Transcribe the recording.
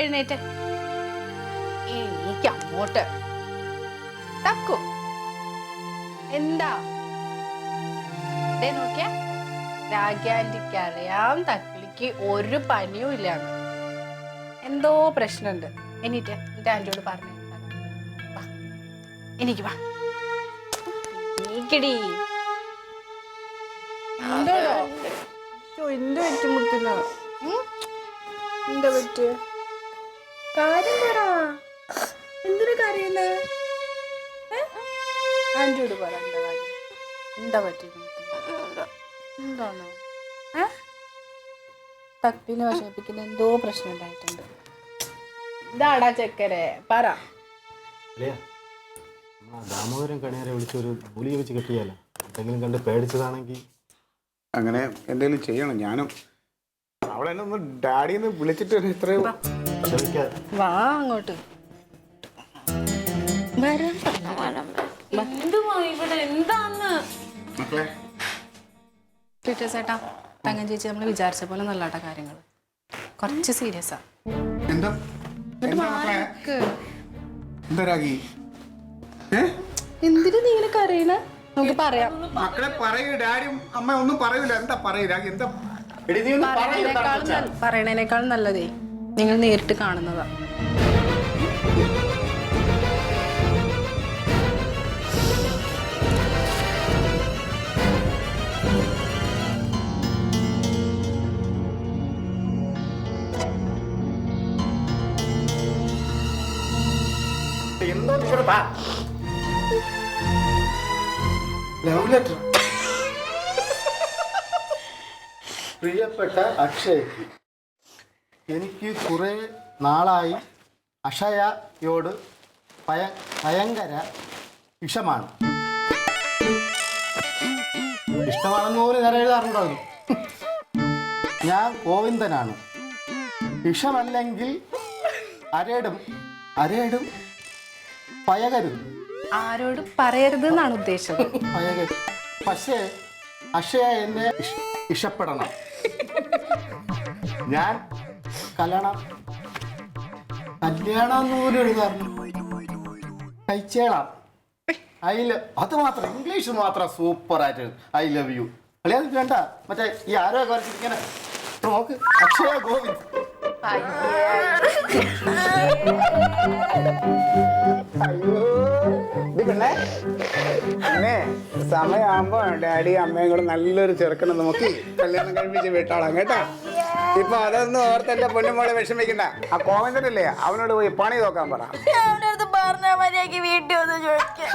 എഴുന്നേറ്റ് എനിക്ക് അങ്ങോട്ട് തക്കു എന്താ നോക്കിയ രാഗ്യാന്റിക്ക് അറിയാം തക്കിളിക്ക് ഒരു പനിയും ഇല്ലാന്ന്. എന്തോ പ്രശ്നമുണ്ട്. എന്നിട്ട് എന്റെ ആന്റിയോട് പറഞ്ഞു എനിക്ക് വാ നീക്കടി എന്തോടോ എന്റെ പറ്റുമുട്ടില്ല എന്താ പറ്റ് കാര്യം പറ എന്തിനു കരയുന്നേ ആന്റിയോട് പറ എന്താ കാര്യം എന്താ പറ്റി എന്താണോ തക്കിനെ വിഷമിപ്പിക്കുന്ന എന്തോ പ്രശ്നം ഉണ്ടായിട്ടുണ്ട്. ഇതാടാ ചെക്കരെ പറ. ദാമോദരൻ കണിയാരെ വിളിച്ചൊരു ഗുളിക വെച്ച് കെട്ടിയാലോ? എന്തെങ്കിലും കണ്ട് പേടിച്ചതാണെങ്കിൽ അങ്ങനെ എന്തെങ്കിലും ചെയ്യണം. ഞാനും അവളെന്നെ ഒന്ന് ഡാഡിന്ന് വിളിച്ചിട്ട് ഇത്രയോ വാ അങ്ങോട്ട് ചേട്ടാ തങ്ങൻ ചേച്ചി നമ്മൾ വിചാരിച്ച പോലെ നല്ലാട്ട കാര്യങ്ങൾ കുറച്ച് സീരിയസാ. എന്തിനു നീ ഇങ്ങനെ കരയണ? നമുക്ക് പറയാം. മക്കളെ പറയൂ, ഡാഡിയും അമ്മ ഒന്നും പറയൂല. എന്താ പറയൂ രാഗി? എന്താ പറയണേനേക്കാളും നല്ലതേ നിങ്ങൾ നേരിട്ട് കാണുന്നതാ. പ്രിയപ്പെട്ട അക്ഷയ്ക്ക്, എനിക്ക് കുറെ നാളായി അക്ഷയയോട് ഭയങ്കര ഇഷ്ടമാണ്. ഇഷ്ടമാണെന്ന് പോലും ഞാൻ എഴുതാറുണ്ടാകും. ഞാൻ ഗോവിന്ദനാണ്. ഇഷ്ടമല്ലെങ്കിൽ അരേടും പയകരുത്. ആരോടും പറയരുത് എന്നാണ് ഉദ്ദേശിച്ചത്. പക്ഷേ അക്ഷയ എന്നെ ഇഷ്ടപ്പെടണം. ഞാൻ കല്യാണം പോലും എഴുതാറുണ്ട്. കഴിച്ചേളാം. അത് മാത്രം ഇംഗ്ലീഷ് മാത്രം സൂപ്പറായിട്ട് ഐ ലവ് യു. അല്ലെ അത് വേണ്ട. മറ്റേ ഈ ആരോ വരച്ചിരിക്കണ നോക്ക്, അക്ഷയ ഗോവിന്ദ്. പിന്നെ സമയമാകുമ്പോ ഡാഡി അമ്മയും കൂടെ നല്ലൊരു ചെറുക്കനെ നോക്കി കല്യാണം കഴിപ്പിച്ച് വീട്ടാളാം കേട്ടാ. ഇപ്പൊ അതൊന്നും ഓർത്തെന്റെ പൊന്നുമോളെ വിഷമിക്കണ്ട. ആ കോമന്തനല്ലേ അവനോട് പോയി പണി നോക്കാൻ പറ. പറഞ്ഞാൽ മര്യാദക്ക് വീട്ടിൽ വന്ന് ചോദിക്കാം.